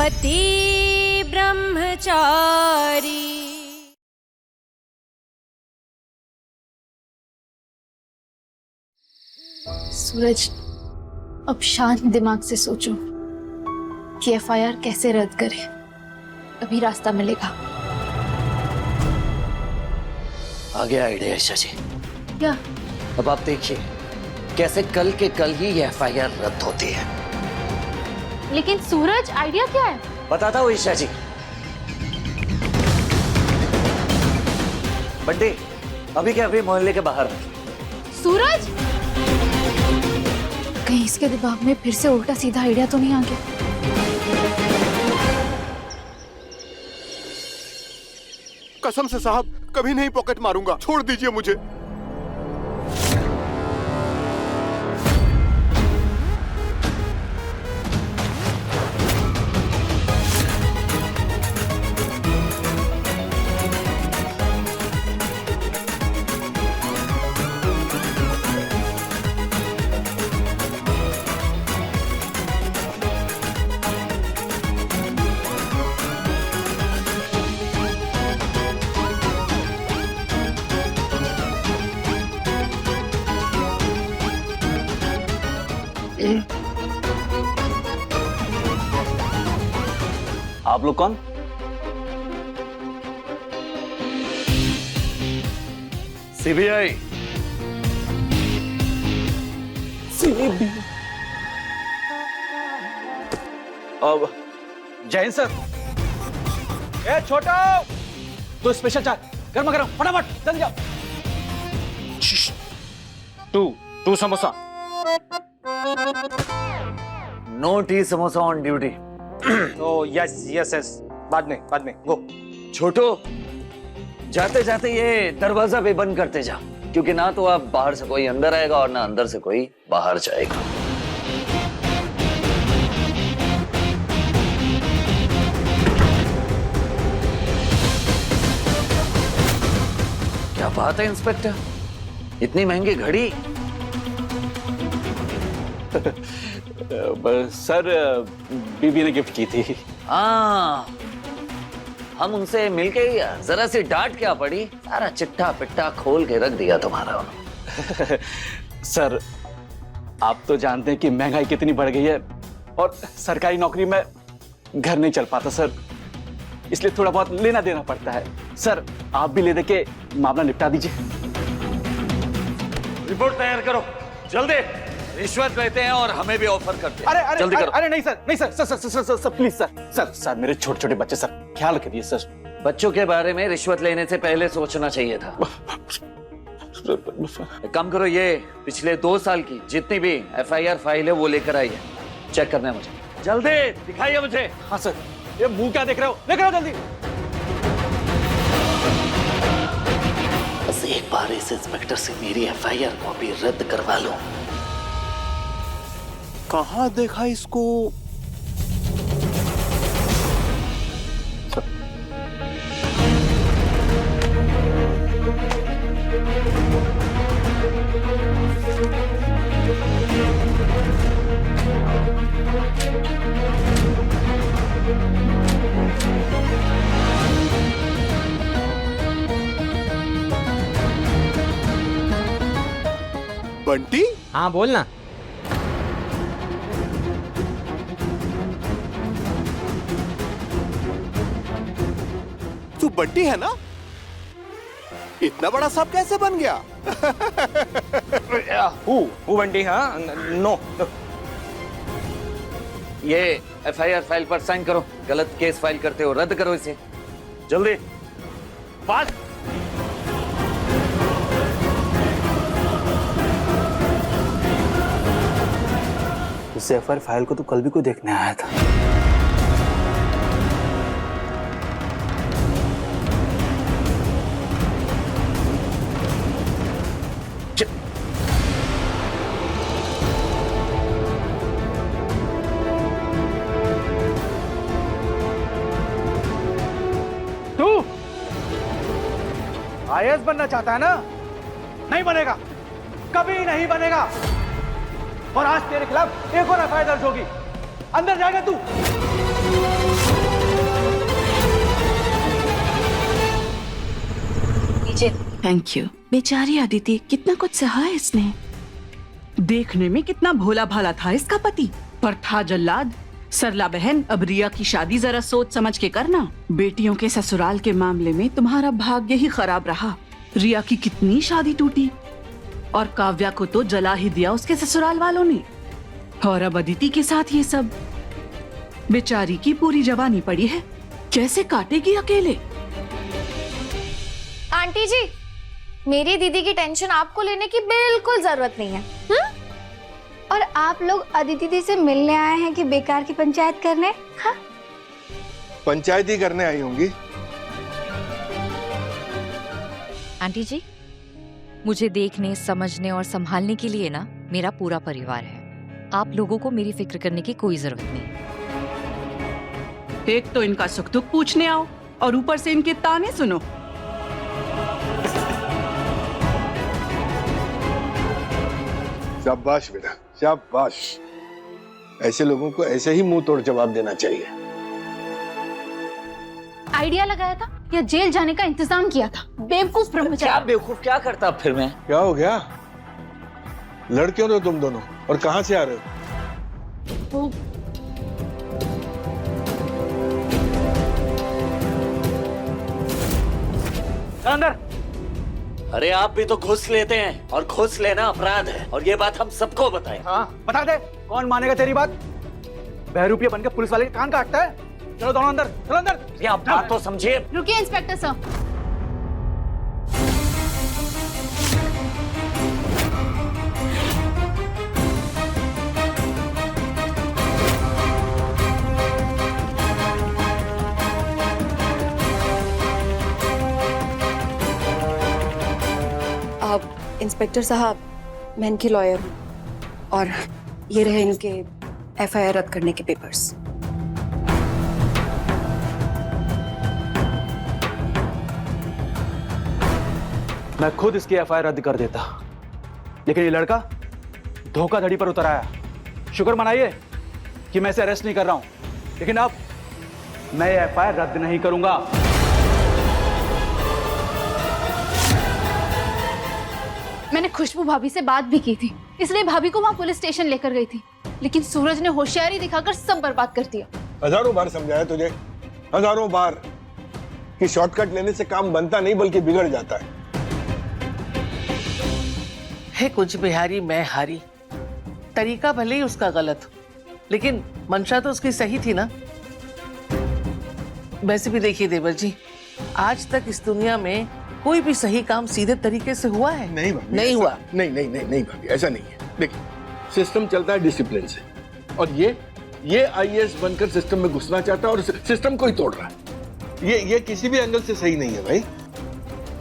पति ब्रह्मचारी। सूरज, अब शांत दिमाग से सोचो कि एफआईआर कैसे रद्द करें। अभी रास्ता मिलेगा। आ गया आइडिया ईशा जी। क्या? अब आप देखिए कैसे कल के कल ही ये एफआईआर रद्द होती है। लेकिन सूरज, आइडिया क्या है? बताता हूँ ईशा जी। बंटी अभी के अभी मोहल्ले के बाहर रखिए। सूरज, कहीं इसके दिमाग में फिर से उल्टा सीधा आइडिया तो नहीं आ गया? कसम से साहब, कभी नहीं पॉकेट मारूंगा, छोड़ दीजिए मुझे। आप लोग कौन? सीबीआई। अब जैन सर। ए छोटा, दो स्पेशल चाय गर्मा गर्म फटाफट जल्दी जाओ। Two samosa. No tea samosa on duty. Oh yes yes yes, बाद में गो। छोटो, जाते जाते ये दरवाजा भी बंद करते जा, क्योंकि ना तो आप बाहर से कोई अंदर आएगा और ना अंदर से कोई बाहर जाएगा। क्या बात है इंस्पेक्टर, इतनी महंगी घड़ी? सर, बीबी ने गिफ्ट की थी। हाँ, हम उनसे मिलके ही जरा सी डांट क्या पड़ी, सारा चिट्ठा पिट्ठा खोल के रख दिया तुम्हारा उन्होंने। सर, आप तो जानते हैं कि महंगाई कितनी बढ़ गई है और सरकारी नौकरी में घर नहीं चल पाता सर, इसलिए थोड़ा बहुत लेना देना पड़ता है। सर, आप भी ले दे के मामला निपटा दीजिए। रिपोर्ट तैयार करो जल्दी। रिश्वत लेते हैं और हमें भी ऑफर करते हैं। अरे जल्दी करो। अरे नहीं सर प्लीज सर मेरे छोटे छोटे बच्चे सर, ख्याल करिए सर। बच्चों के बारे में रिश्वत लेने से पहले सोचना चाहिए था। एक काम करो, ये पिछले 2 साल की जितनी भी एफआईआर फाइल है वो लेकर आइए, चेक करना है मुझे। जल्दी दिखाइए मुझे। हाँ सर। ये मुंह क्या देख रहे हो, लेकर आओ जल्दी। बस एक बार इस इंस्पेक्टर से मेरी एफआईआर कॉपी रद्द करवा लो। कहाँ देखा इसको? बंटी, हाँ बोल ना। तू बंटी है ना? इतना बड़ा सांप कैसे बन गया? हु बंटी? हाँ, नो। ये एफआईआर फाइल पर साइन करो, गलत केस फाइल करते हो, रद्द करो इसे जल्दी, फास्ट। इस एफआईआर फाइल को तो कल भी कोई देखने आया था। तू आईएएस बनना चाहता है ना? नहीं बनेगा, कभी नहीं बनेगा। और आज तेरे खिलाफ एक और एफआईआर दर्ज होगी। अंदर जाएगा तू। जिन। Thank you. बेचारी अदिति, कितना कुछ सहा है इसने। देखने में कितना भोला भाला था इसका पति, पर था जल्लाद। सरला बहन, अब रिया की शादी जरा सोच समझ के करना। बेटियों के ससुराल के मामले में तुम्हारा भाग्य ही खराब रहा। रिया की कितनी शादी टूटी और काव्या को तो जला ही दिया उसके ससुराल वालों ने। और अब अदिति के साथ ये सब। बेचारी की पूरी जवानी पड़ी है, कैसे काटेगी अकेले। आंटी जी, मेरी दीदी की टेंशन आपको लेने की बिल्कुल जरूरत नहीं है। और आप लोग अदिति दी से मिलने आए हैं कि बेकार की पंचायत करने? हाँ? पंचायत ही करने आई होंगी। आंटी जी, मुझे देखने, समझने और संभालने के लिए ना मेरा पूरा परिवार है। आप लोगों को मेरी फिक्र करने की कोई जरूरत नहीं। एक तो इनका सुख दुख पूछने आओ और ऊपर से इनके ताने सुनो। शाबाश बेटा, शाबाश। ऐसे लोगों को ऐसे ही मुंह तोड़ जवाब देना चाहिए। आइडिया लगाया था या जेल जाने का इंतजाम किया था? बेवकूफ क्या ब्रह्मचारी। बेवकूफ क्या करता अब फिर मैं? क्या हो गया? लड़ क्यों रहे हो तुम दोनों और कहां से आ रहे हो? अंदर। अरे आप भी तो घुस लेते हैं और घुस लेना अपराध है, और ये बात हम सबको बताएं। हाँ बता दे, कौन मानेगा तेरी बात? बहरूपिया बनकर पुलिस वाले के कान काटता है। चलो दोनों अंदर, चलो अंदर। ये आप बात तो समझिए। रुकिए इंस्पेक्टर साहब। इंस्पेक्टर साहब, मैं इनकी लॉयर हूँ और ये रहे इनके एफआईआर रद्द करने के पेपर्स। मैं खुद इसकी एफआईआर रद्द कर देता, लेकिन ये लड़का धोखाधड़ी पर उतर आया। शुक्र मनाइए कि मैं इसे अरेस्ट नहीं कर रहा हूं, लेकिन अब मैं एफआईआर रद्द नहीं करूंगा। मैंने खुशबू भाभी से बात भी की थी, इसलिए भाभी को वहाँ पुलिस स्टेशन लेकर गई थी, लेकिन सूरज ने होशियारी दिखाकर सब बर्बाद कर दिया। हजारों बार समझाया तुझे, हजारों बार, कि शॉर्टकट लेने से काम बनता नहीं बल्कि बिगड़ जाता है। है कुछ बिहारी मैं हारी। तरीका भले ही उसका गलत हो, लेकिन मंशा तो उसकी सही थी ना। वैसे भी देखिए देवर जी, आज तक इस दुनिया में कोई भी सही काम सीधे तरीके से हुआ है? नहीं भाभी, नहीं हुआ। नहीं भाभी, ऐसा नहीं है। देखिए, सिस्टम चलता है डिसिप्लिन से, और ये आईएएस बनकर सिस्टम में घुसना चाहता है और सिस्टम को ही तोड़ रहा है। ये किसी भी एंगल से सही नहीं है भाई।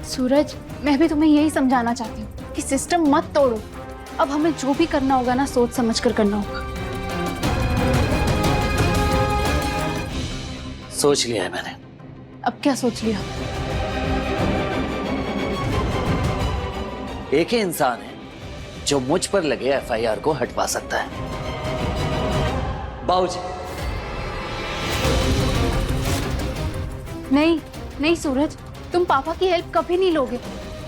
सूरज, मैं भी तुम्हें यही समझाना चाहती हूँ कि सिस्टम मत तोड़ो। अब हमें जो भी करना होगा ना, सोच समझ कर करना होगा। सोच लिया है मैंने। अब क्या सोच लिया? एक ही इंसान है जो मुझ पर लगे एफआईआर को हटवा सकता है, बाबूजी। नहीं सूरज, तुम पापा की हेल्प कभी नहीं लोगे।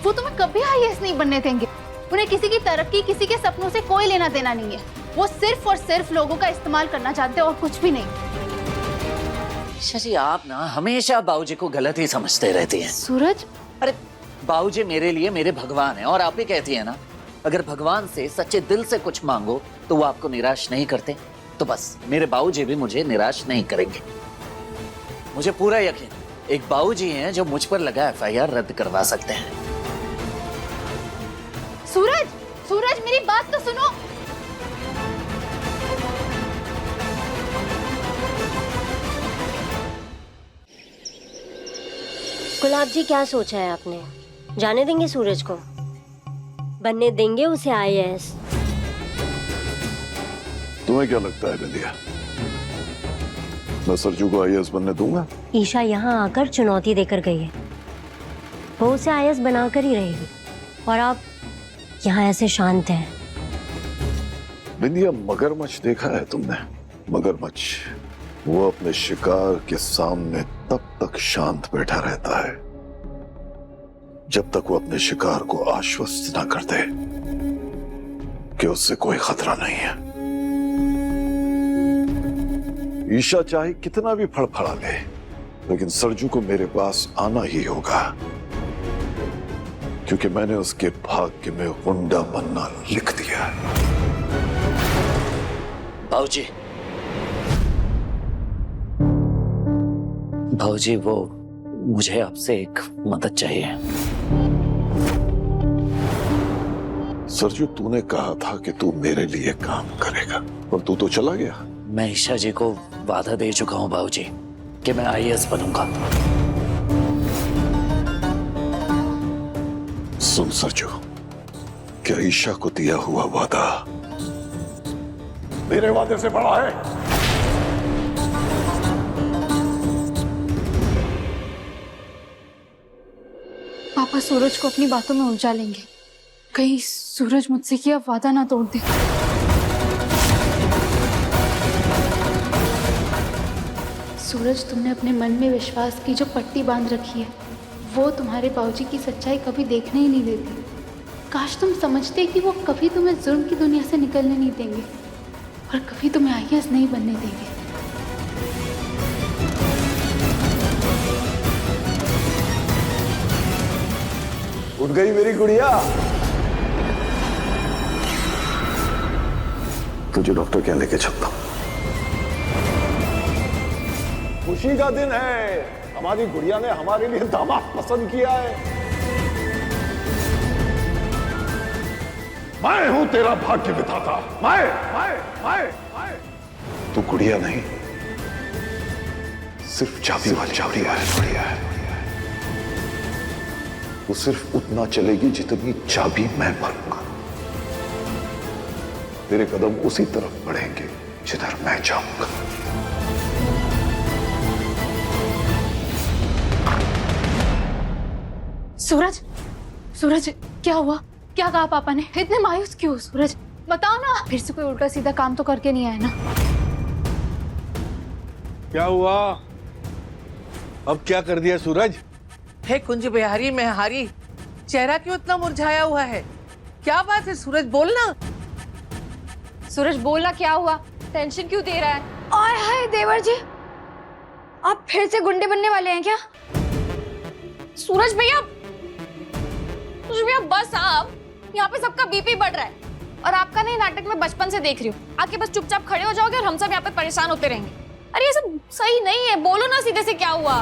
वो तुम्हें कभी आईएएस नहीं बनने देंगे। उन्हें किसी की तरक्की, किसी के सपनों से कोई लेना देना नहीं है। वो सिर्फ और सिर्फ लोगों का इस्तेमाल करना चाहते हैं और कुछ भी नहीं। शशि, आप ना हमेशा बाबूजी को गलत ही समझते रहती हैं। सूरज, अरे बाबूजी मेरे लिए मेरे भगवान है, और आप ही कहती है ना, अगर भगवान से सच्चे दिल से कुछ मांगो तो वो आपको निराश नहीं करते। तो बस मेरे बाबूजी भी मुझे निराश नहीं करेंगे। मुझे पूरा यकीन, एक बाबूजी हैं जो मुझ पर लगा एफआईआर रद्द करवा सकते हैं। सूरज मेरी बात तो सुनो। गुलाब जी, क्या सोचा है आपने? जाने देंगे सूरज को? बनने देंगे उसे आईएएस? तुम्हें क्या लगता है बिंदिया, मैं सरजू को आईएएस बनने दूंगा? ईशा यहाँ आकर चुनौती देकर गई है, वो उसे आईएएस बनाकर ही रहेगी, और आप यहाँ ऐसे शांत हैं। बिंदिया, मगरमच्छ देखा है तुमने? मगरमच्छ वो अपने शिकार के सामने तब तक शांत बैठा रहता है जब तक वो अपने शिकार को आश्वस्त ना कर दे कि उससे कोई खतरा नहीं है। ईशा चाहे कितना भी फड़फड़ा ले, लेकिन सरजू को मेरे पास आना ही होगा, क्योंकि मैंने उसके भाग्य में गुंडा बनना लिख दिया। बाबूजी, बाबूजी, वो मुझे आपसे एक मदद चाहिए। सरजू, तूने कहा था कि तू मेरे लिए काम करेगा और तू तो चला गया। मैं ईशा जी को वादा दे चुका हूं बाबूजी कि मैं आईएएस बनूंगा। सुन सरजू, क्या ईशा को दिया हुआ वादा मेरे वादे से बड़ा है? पापा सूरज को अपनी बातों में उलझा लेंगे। कहीं सूरज मुझसे किया वादा ना तोड़ दे। सूरज, तुमने अपने मन में विश्वास की जो पट्टी बांध रखी है, वो तुम्हारे बाबूजी की सच्चाई कभी देखने ही नहीं देती। काश तुम समझते कि वो कभी तुम्हें जुर्म की दुनिया से निकलने नहीं देंगे और कभी तुम्हें आईएएस नहीं बनने देंगे। उठ गई मेरी गुड़िया। तुझे डॉक्टर क्या लेके चलता हूं। खुशी का दिन है, हमारी गुड़िया ने हमारे लिए दामाद पसंद किया है। मैं हूं तेरा भाग्य विधाता। मैं तू गुड़िया नहीं, सिर्फ चाबी वाली गुड़िया है। वो सिर्फ उतना चलेगी जितनी चाबी मैं भरूंगा। तेरे कदम उसी तरफ बढ़ेंगे जिधर मैं जाऊंगा। सूरज, सूरज, क्या हुआ? क्या कहा पापा ने? इतने मायूस क्यों? सूरज बताओ ना, फिर से कोई उल्टा सीधा काम तो करके नहीं आया ना? क्या हुआ? अब क्या कर दिया सूरज? हे कुंज बिहारी मैं हारी, चेहरा क्यों इतना मुरझाया हुआ है? क्या बात है सूरज, बोलना। सूरज बोलना, क्या हुआ? टेंशन क्यों दे रहा है? आय हाय देवर जी, आप फिर से गुंडे बनने वाले हैं क्या? सूरज भैया, बस आप, यहाँ पे सबका बीपी बढ़ रहा है और आपका नहीं नाटक में बचपन से देख रही हूँ। आके बस चुपचाप खड़े हो जाओगे और हम सब यहाँ पे परेशान होते रहेंगे। अरे ये सब सही नहीं है, बोलो ना सीधे से क्या हुआ।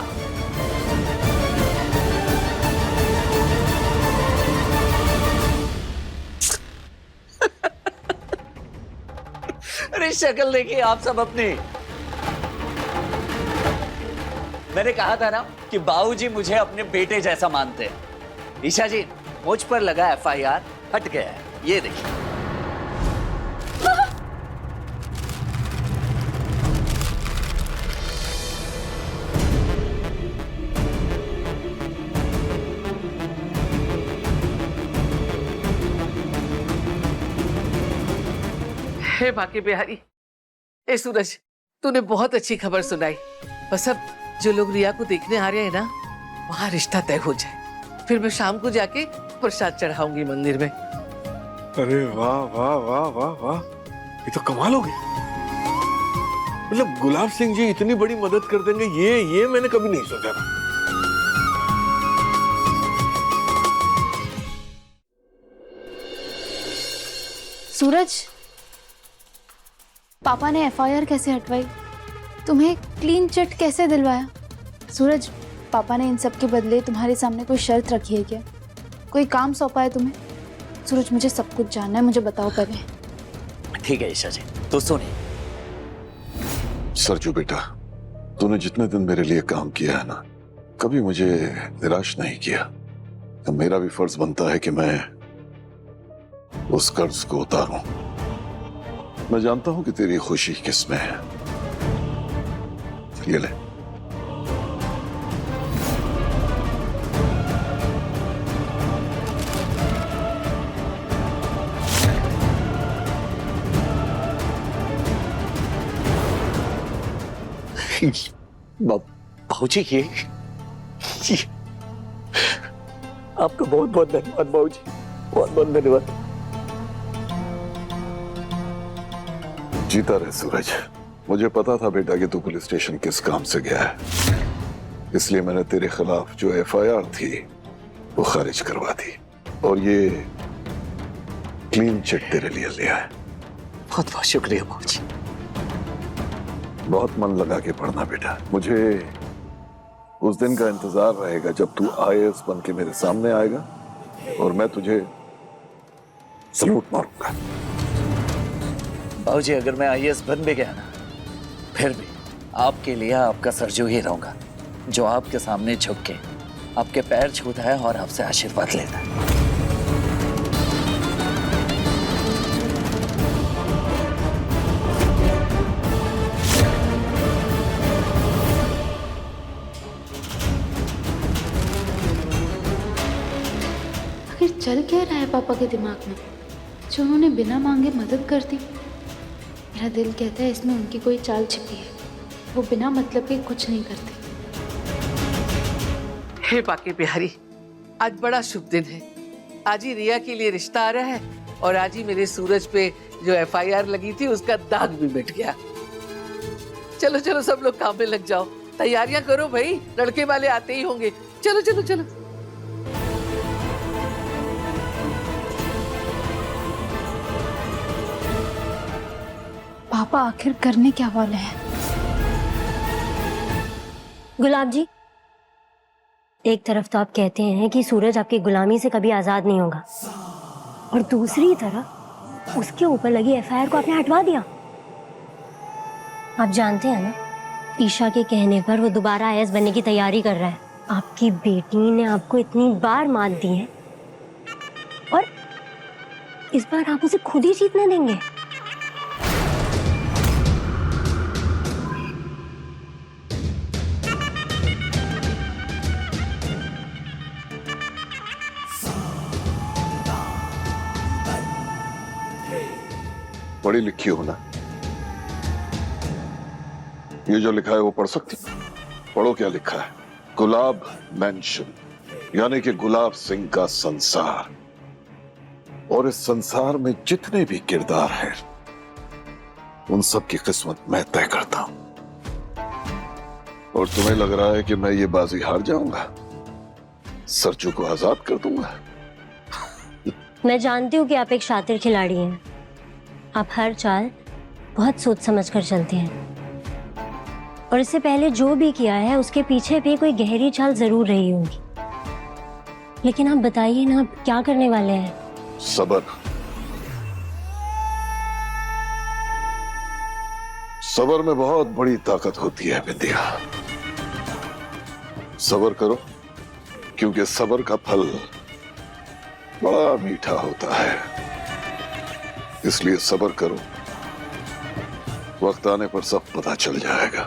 अरे शक्ल देखिए आप सब अपनी। मैंने कहा था ना कि बाबूजी मुझे अपने बेटे जैसा मानते हैं। ईशा जी, मुझ पर लगा एफआईआर हट गया है, ये देखिए। हे बाकी बिहारी, ए सूरज, तूने बहुत अच्छी खबर सुनाई। बस अब जो लोग रिया को देखने आ रहे हैं ना, वहां रिश्ता तय हो जाए। फिर मैं शाम को जाके प्रसाद चढ़ाऊंगी मंदिर में। अरे वाह वाह वाह वाह वाह, ये तो कमाल हो गई। मतलब गुलाब सिंह जी इतनी बड़ी मदद कर देंगे, ये मैंने कभी नहीं सोचा था। सूरज, पापा ने एफआईआर कैसे हटवाई? तुम्हें क्लीन चिट कैसे दिलवाया? सूरज, पापा ने इन सब के बदले तुम्हारे सामने कोई शर्त रखी है क्या? कोई काम सौंपा है तुम्हें? सूरज, मुझे सब कुछ जानना है, मुझे बताओ पहले। ठीक है ईशा जी, तो सुनिए। सरजू बेटा, तूने जितने दिन मेरे लिए काम किया है ना, कभी मुझे निराश नहीं किया। तो मेरा भी फर्ज बनता है कि मैं उस कर्ज को उतारूं। मैं जानता हूं कि तेरी खुशी किसमें है। ये ले। बाबूजी, ये आपका बहुत बहुत धन्यवाद बाबूजी, बहुत बहुत धन्यवाद। जीता रहे सूरज। मुझे पता था बेटा कि तू पुलिस स्टेशन किस काम से गया है, इसलिए मैंने तेरे खिलाफ जो एफआईआर थी वो खारिज करवा दी और ये क्लीन चिट तेरे लिए लिया है। बहुत बहुत शुक्रिया बाबूजी। बहुत मन लगा के पढ़ना बेटा। मुझे उस दिन का इंतजार रहेगा जब तू आईएएस बन के मेरे सामने आएगा और मैं तुझे सलूट मारूंगा। बाबूजी अगर मैं आईएएस बन भी गया ना, फिर भी आपके लिए आपका सरजू ही रहूंगा, जो आपके सामने झुक के आपके पैर छूता है और आपसे आशीर्वाद लेता है। आखिर चल क्या रहा है पापा के दिमाग में जो उन्होंने बिना मांगे मदद कर दी? मेरा दिल कहता है इसमें उनकी कोई चाल छिपी है, वो बिना मतलब के कुछ नहीं करते। हे बाकी बिहारी, आज बड़ा शुभ दिन है। आज ही रिया के लिए रिश्ता आ रहा है और आज ही मेरे सूरज पे जो एफआईआर लगी थी उसका दाग भी मिट गया। चलो चलो सब लोग काम में लग जाओ, तैयारियां करो भाई, लड़के वाले आते ही होंगे। चलो चलो चलो। पापा आखिर करने क्या वाले हैं? गुलाब जी, एक तरफ तो आप कहते हैं कि सूरज आपकी गुलामी से कभी आजाद नहीं होगा और दूसरी तरफ उसके ऊपर लगी एफआईआर को आपने हटवा दिया। आप जानते हैं ना, ईशा के कहने पर वो दोबारा आईएएस बनने की तैयारी कर रहा है। आपकी बेटी ने आपको इतनी बार मात दी है और इस बार आप उसे खुद ही जीतने देंगे? पढ़ी लिखी हो ना, ये जो लिखा है वो पढ़ सकती? पढ़ो क्या लिखा है। गुलाब मैंशन, यानी कि गुलाब सिंह का संसार, और इस संसार में जितने भी किरदार हैं उन सब की किस्मत मैं तय करता हूं। और तुम्हें लग रहा है कि मैं ये बाजी हार जाऊंगा, सरजू को आजाद कर दूंगा? मैं जानती हूँ कि आप एक शातिर खिलाड़ी हैं। आप हर चाल बहुत सोच समझ कर चलते हैं और इससे पहले जो भी किया है उसके पीछे भी कोई गहरी चाल जरूर रही होगी। लेकिन आप बताइए ना, आप क्या करने वाले हैं? सबर। सबर में बहुत बड़ी ताकत होती है बिंदिया। सबर करो, क्योंकि सबर का फल बड़ा मीठा होता है। इसलिए सबर करो, वक्त आने पर सब पता चल जाएगा।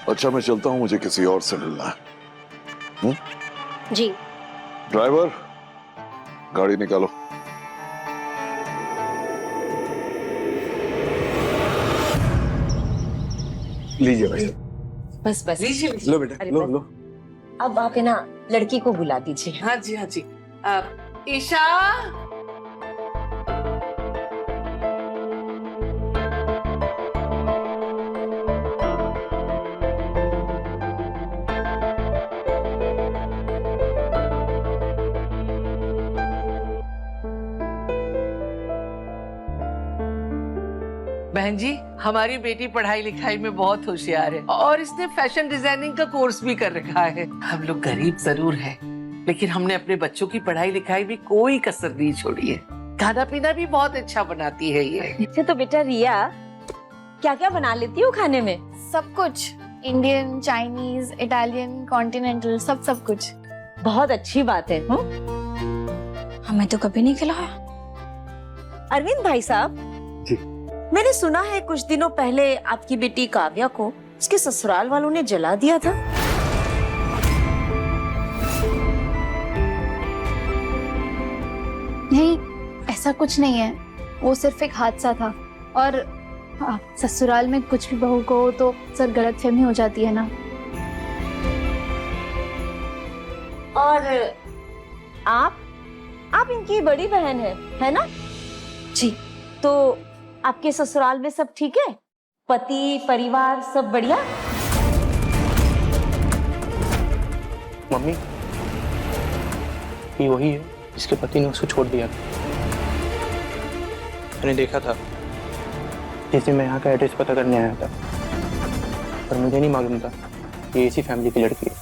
अच्छा मैं चलता हूं, मुझे किसी और से मिलना है। जी। ड्राइवर, गाड़ी निकालो। लीजिए भाई। बस बस लीजिए लो बेटा, लो लो। अब आप है ना लड़की को बुला दीजिए। हाँ जी हाँ जी। ईशा, बहन जी, हमारी बेटी पढ़ाई लिखाई में बहुत होशियार है और इसने फैशन डिजाइनिंग का कोर्स भी कर रखा है। हम लोग गरीब जरूर हैं, लेकिन हमने अपने बच्चों की पढ़ाई लिखाई में कोई कसर नहीं छोड़ी है। खाना पीना भी बहुत अच्छा बनाती है ये। अच्छा तो बेटा रिया, क्या क्या बना लेती हो खाने में? सब कुछ, इंडियन, चाइनीज, इटालियन, कॉन्टिनेंटल, सब कुछ। बहुत अच्छी बात है। हमें तो कभी नहीं खिलाया। अरविंद भाई साहब जी। मैंने सुना है कुछ दिनों पहले आपकी बेटी काव्या को उसके ससुराल वालों ने जला दिया था। नहीं, ऐसा कुछ नहीं है, वो सिर्फ एक हादसा था और ससुराल में कुछ भी बहू को हो तो सर गलतफहमी हो जाती है ना। और आप इनकी बड़ी बहन है ना? जी। तो आपके ससुराल में सब ठीक है? पति परिवार सब बढ़िया? मम्मी, ये वही है जिसके पति ने उसको छोड़ दिया था। मैंने देखा था जिस दिन मैं यहाँ का एड्रेस पता करने आया था, पर मुझे नहीं मालूम था ये इसी फैमिली की लड़की है।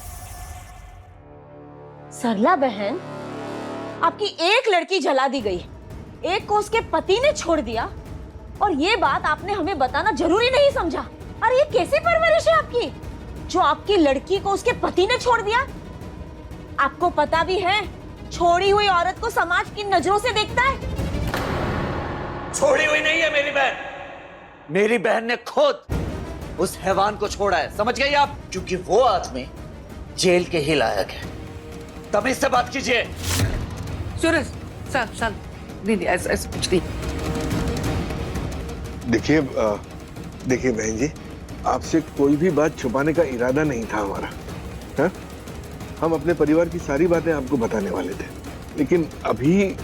सरला बहन, आपकी एक लड़की जला दी गई, एक को उसके पति ने छोड़ दिया, और ये बात आपने हमें बताना जरूरी नहीं समझा। अरे ये कैसी परवरिश है आपकी, जो आपकी लड़की को उसके पति ने छोड़ दिया? आपको पता भी है छोड़ी हुई औरत को समाज किन नजरों से देखता है? छोड़ी हुई नहीं है मेरी बहन, मेरी बहन ने खुद उस हैवान को छोड़ा है, समझ गई आप? क्योंकि वो आदमी जेल के ही लायक है। तमीज से बात कीजिए। सूरज शांत नहीं ऐसा कुछ नहीं। देखिए बहन जी, आपसे कोई भी बात छुपाने का इरादा नहीं था हमारा। हा? हम अपने परिवार की सारी बातें आपको बताने वाले थे, लेकिन अभी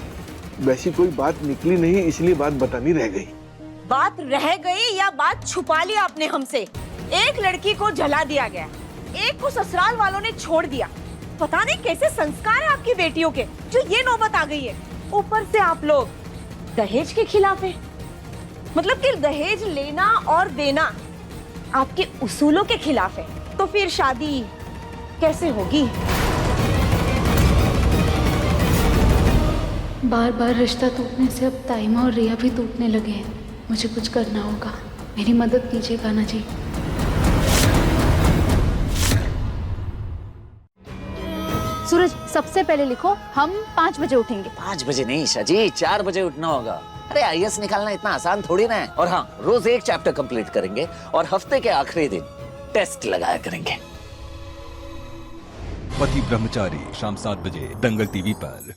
वैसी कोई बात निकली नहीं, इसलिए बात बतानी रह गई। बात रह गई या बात छुपा ली आपने हमसे? एक लड़की को जला दिया गया, एक को ससुराल वालों ने छोड़ दिया। पता नहीं कैसे संस्कार है आपकी बेटियों के, जो ये नौबत आ गई है। ऊपर से आप लोग दहेज के खिलाफ है, मतलब कि दहेज लेना और देना आपके उसूलों के खिलाफ है। तो फिर शादी कैसे होगी? बार बार रिश्ता टूटने से अब ताइमा और रिया भी टूटने लगे हैं। मुझे कुछ करना होगा, मेरी मदद कीजिएगा ना जी। सूरज, सबसे पहले लिखो हम 5 बजे उठेंगे। 5 बजे नहीं शाजी, 4 बजे उठना होगा। अरे आईएएस निकालना इतना आसान थोड़ी ना है। और हाँ, रोज एक चैप्टर कंप्लीट करेंगे और हफ्ते के आखिरी दिन टेस्ट लगाया करेंगे। पति ब्रह्मचारी शाम 7 बजे दंगल टीवी पर।